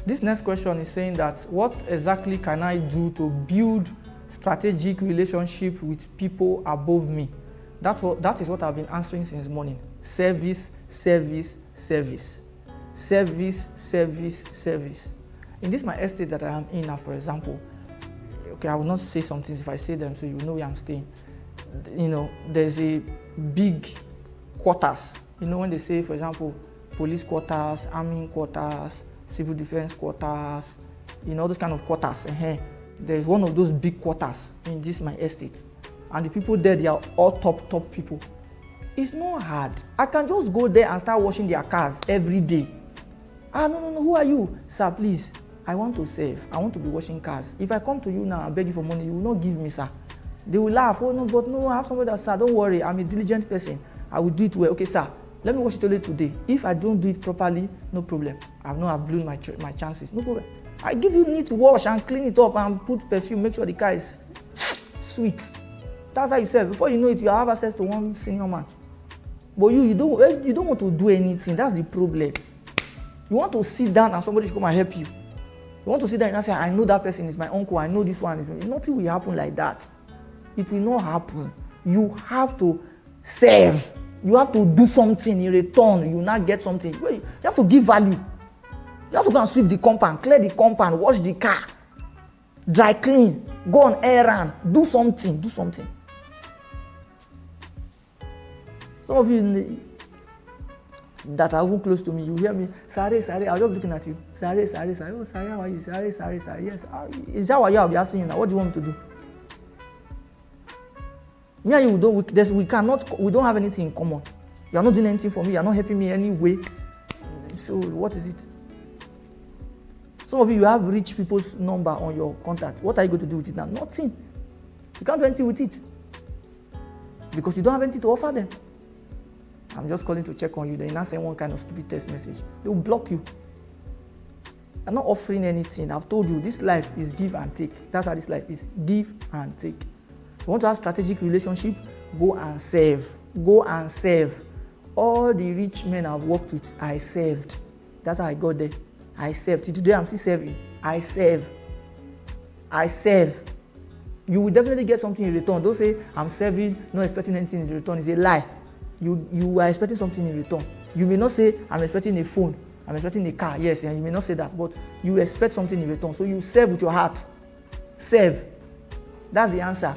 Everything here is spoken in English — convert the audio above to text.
This next question is saying that what exactly can I do to build strategic relationship with people above me? That is what I've been answering since morning. Service, service, service. Service, service, service. In this my estate that I am in now, for example, okay, I will not say some things. If I say them, so you know where I'm staying. You know, there's a big quarters. You know, when they say, for example, police quarters, army quarters, civil defense quarters, you know, those kind of quarters. There's one of those big quarters in this my estate. And the people there, they are all top people. It's not hard. I can just go there and start washing their cars every day. No, who are you? Sir, please, I want to save. I want to be washing cars. If I come to you now and beg you for money, you will not give me, sir. They will laugh. Oh, no, but no, I have somebody that, sir, don't worry. I'm a diligent person. I will do it well. Okay, sir, let me wash it only today. If I don't do it properly, no problem. I've blown my chances. No problem. I give you need to wash and clean it up and put perfume, make sure the car is sweet. That's how you serve. Before you know it, you have access to one senior man. But you don't want to do anything. That's the problem. You want to sit down and somebody should come and help you. You want to sit down and say, I know that person is my uncle, I know this one is me. Nothing will happen like that. It will not happen. You have to serve. You have to do something in return. You will not get something. You have to give value. You have to go and sweep the compound, clear the compound, wash the car, dry clean, go on errand, do something. Some of you that are even close to me, you hear me, Sare, I was just looking at you. Sare, oh, Sare, how are you? Sare, yes. Is that what I'll be asking you now? What do you want me to do? Me and you, we don't have anything in common. You are not doing anything for me, you are not helping me anyway. So what is it? Some of you have rich people's number on your contact. What are you going to do with it now? Nothing. You can't do anything with it. Because you don't have anything to offer them. I'm just calling to check on you. They're not saying one kind of stupid text message. They will block you. I'm not offering anything. I've told you this life is give and take. That's how this life is. Give and take. You want to have strategic relationship? Go and serve. Go and serve. All the rich men I've worked with, I served. That's how I got there. I served. Today I'm still serving. I serve. You will definitely get something in return. Don't say I'm serving, not expecting anything in return. It's a lie. You are expecting something in return. You may not say I'm expecting a phone, I'm expecting a car. Yes, and you may not say that, but you expect something in return. So you serve with your heart. Serve. That's the answer.